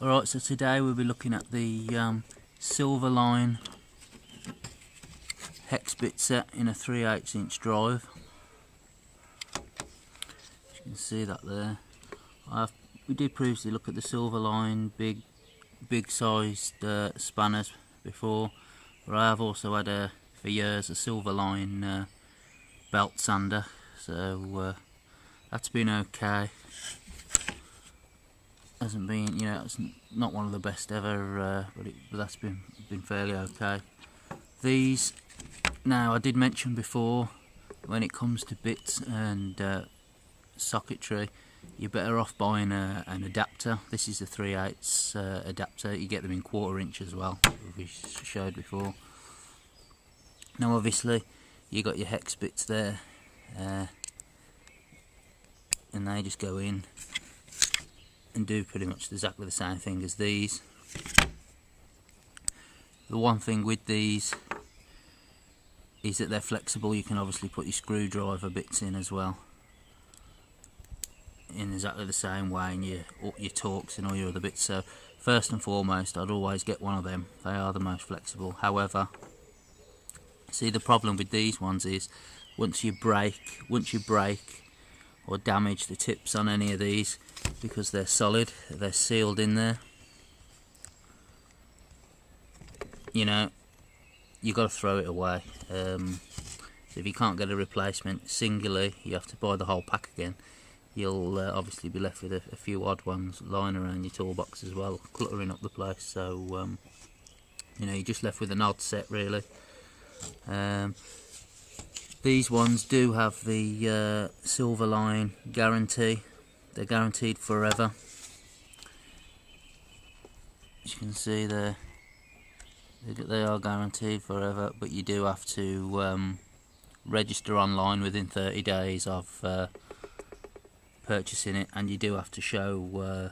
Alright, so today we'll be looking at the Silverline hex bit set in a 3/8 inch drive. You can see that there. We did previously look at the Silverline big sized spanners before, but I have also had for years a Silverline belt sander, so that's been okay. Hasn't been, it's not one of the best ever, but that's been fairly okay. These, now I did mention before, when it comes to bits and socketry, you're better off buying an adapter. This is a 3/8 adapter. You get them in 1/4 inch as well, as we showed before. Now obviously you got your hex bits there, and they just go in and do pretty much exactly the same thing as these. The one thing with these is that they're flexible. You can obviously put your screwdriver bits in as well, in exactly the same way, and your Torx and all your other bits. So first and foremost, I'd always get one of them. They are the most flexible. However, see, the problem with these ones is once you break or damage the tips on any of these, because they're solid, they're sealed in there, you got to throw it away. So if you can't get a replacement singly, you have to buy the whole pack again. You'll obviously be left with a few odd ones lying around your toolbox as well, cluttering up the place. So you're just left with an odd set, really. These ones do have the Silverline guarantee. They're guaranteed forever. As you can see there, they are guaranteed forever, but you do have to register online within 30 days of purchasing it, and you do have to show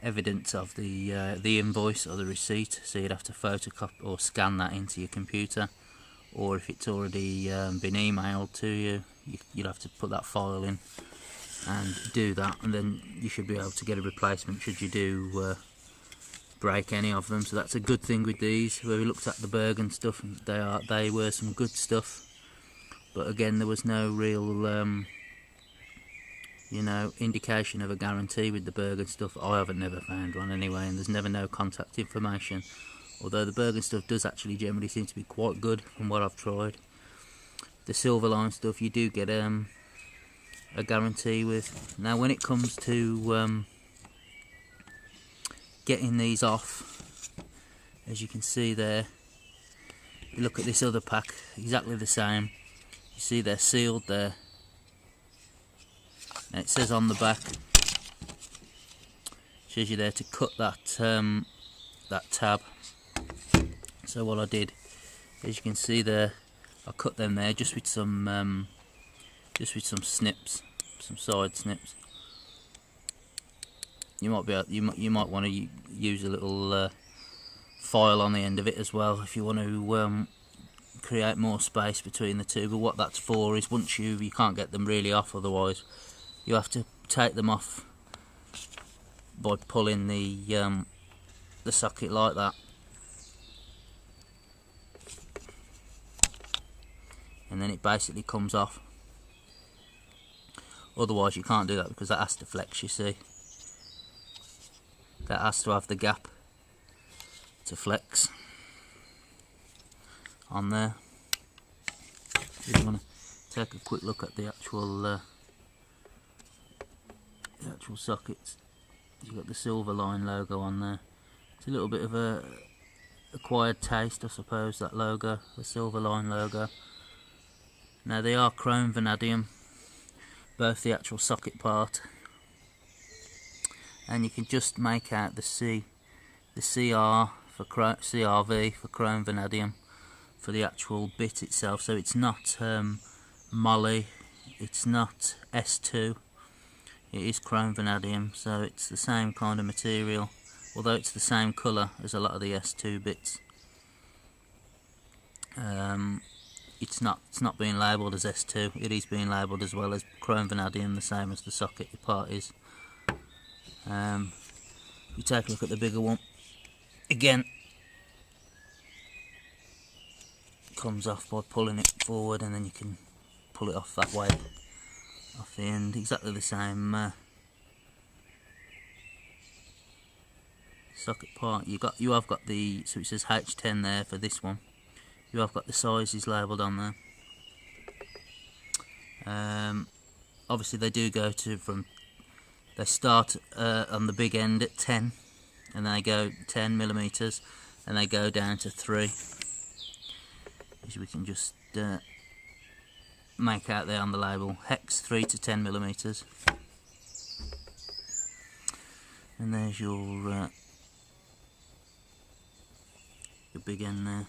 evidence of the invoice or the receipt. So you'd have to photocopy or scan that into your computer, or if it's already been emailed to you, you'd have to put that file in and do that, and then you should be able to get a replacement should you do break any of them. So that's a good thing with these. Where we looked at the Bergen stuff, they were some good stuff, but again there was no real indication of a guarantee with the Bergen stuff. I haven't never found one anyway, and there's never no contact information, although the Bergen stuff does actually generally seem to be quite good from what I've tried. The Silverline stuff you do get a guarantee with. Now when it comes to getting these off, as you can see there, you look at this other pack, exactly the same. You see they're sealed there, and it says on the back, shows you there to cut that tab. So what I did, as you can see there, I cut them there just with some snips, some side snips. You might want to use a little file on the end of it as well if you want to create more space between the two. But what that's for is once you can't get them really off, otherwise you have to take them off by pulling the socket like that, and then it basically comes off. Otherwise you can't do that, because that has to flex, you see. That has to have the gap to flex on there. If you want to take a quick look at the actual sockets, you've got the Silverline logo on there. It's a little bit of a acquired taste, I suppose, that logo, the Silverline logo. Now they are chrome vanadium, both the actual socket part, and you can just make out the CR for CRV for chrome vanadium for the actual bit itself. So it's not moly, it's not S2, it is chrome vanadium, so it's the same kind of material, although it's the same colour as a lot of the S2 bits. It's not being labelled as S2, it is being labelled as well as chrome vanadium, the same as the socket part is. You take a look at the bigger one. Again, comes off by pulling it forward, and then you can pull it off that way, off the end. Exactly the same socket part. You have got the, so it says H10 there for this one. You have got the sizes labelled on there. Obviously they do go to they start on the big end at 10, and they go 10mm, and they go down to 3, as we can just make out there on the label. Hex 3 to 10mm, and there's your big end there.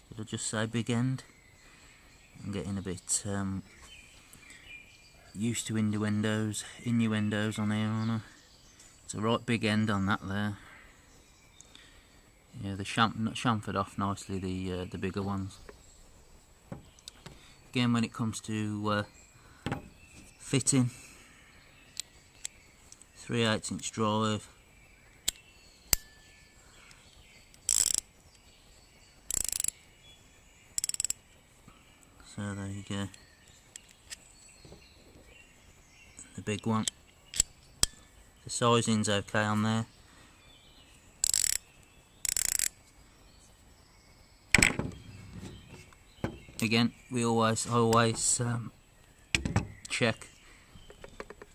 Did I just say big end? I'm getting a bit used to innuendos on here, aren't I? It's a right big end on that there. Yeah, the chamfered off nicely, the bigger ones. Again, when it comes to fitting, 3/8 inch drive. So there you go. The big one. The sizing's okay on there. Again, I always check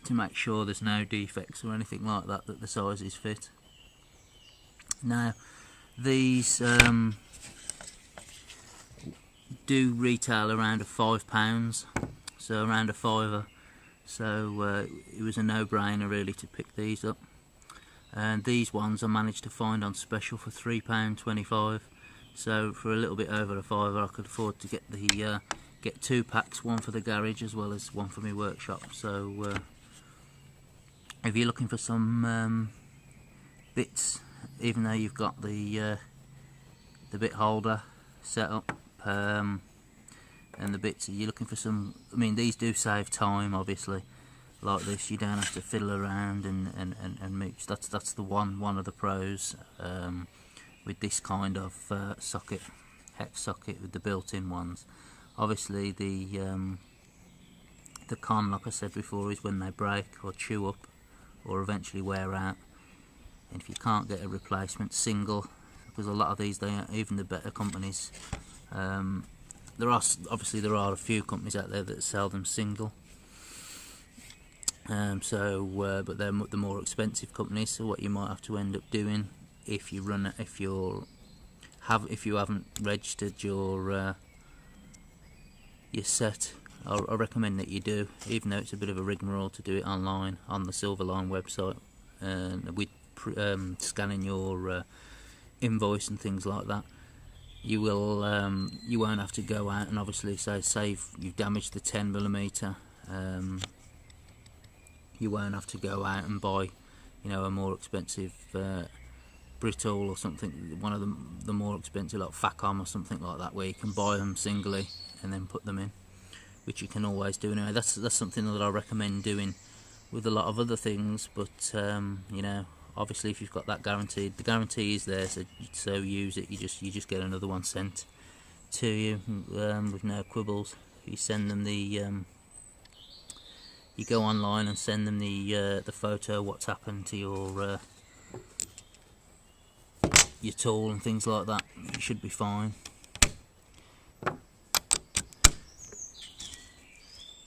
to make sure there's no defects or anything like that, that the sizes fit. Now, these do retail around £5, so around a £5. So it was a no-brainer really to pick these up. And these ones I managed to find on special for £3.25. So for a little bit over a £5, I could afford to get the get 2 packs, one for the garage as well as one for my workshop. So if you're looking for some bits, even though you've got the bit holder set up, and the bits, you're looking for some, I mean, these do save time, obviously. Like this, you don't have to fiddle around and mooch. That's the one of the pros with this kind of socket, hex socket with the built-in ones. Obviously the con, like I said before, is when they break or chew up or eventually wear out. And if you can't get a replacement single, because a lot of these, even the better companies, there are a few companies out there that sell them single. But they're the more expensive companies. So what you might have to end up doing, if you haven't registered your set, I recommend that you do, even though it's a bit of a rigmarole to do it online on the Silverline website, with scanning your invoice and things like that. You won't have to go out and obviously say you've damaged the 10mm. You won't have to go out and buy, a more expensive brittle or something, one of the more expensive, like Facom or something like that, where you can buy them singly and then put them in, which you can always do anyway. That's something that I recommend doing with a lot of other things. But obviously, if you've got that guaranteed, the guarantee is there, so use it. You just get another one sent to you with no quibbles. You send them you go online and send them the photo, what's happened to your tool and things like that. You should be fine.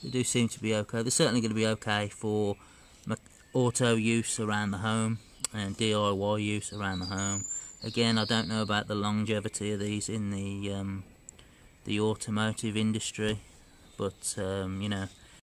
They do seem to be okay. They're certainly going to be okay for auto use around the home and DIY use around the home. Again, I don't know about the longevity of these in the automotive industry, but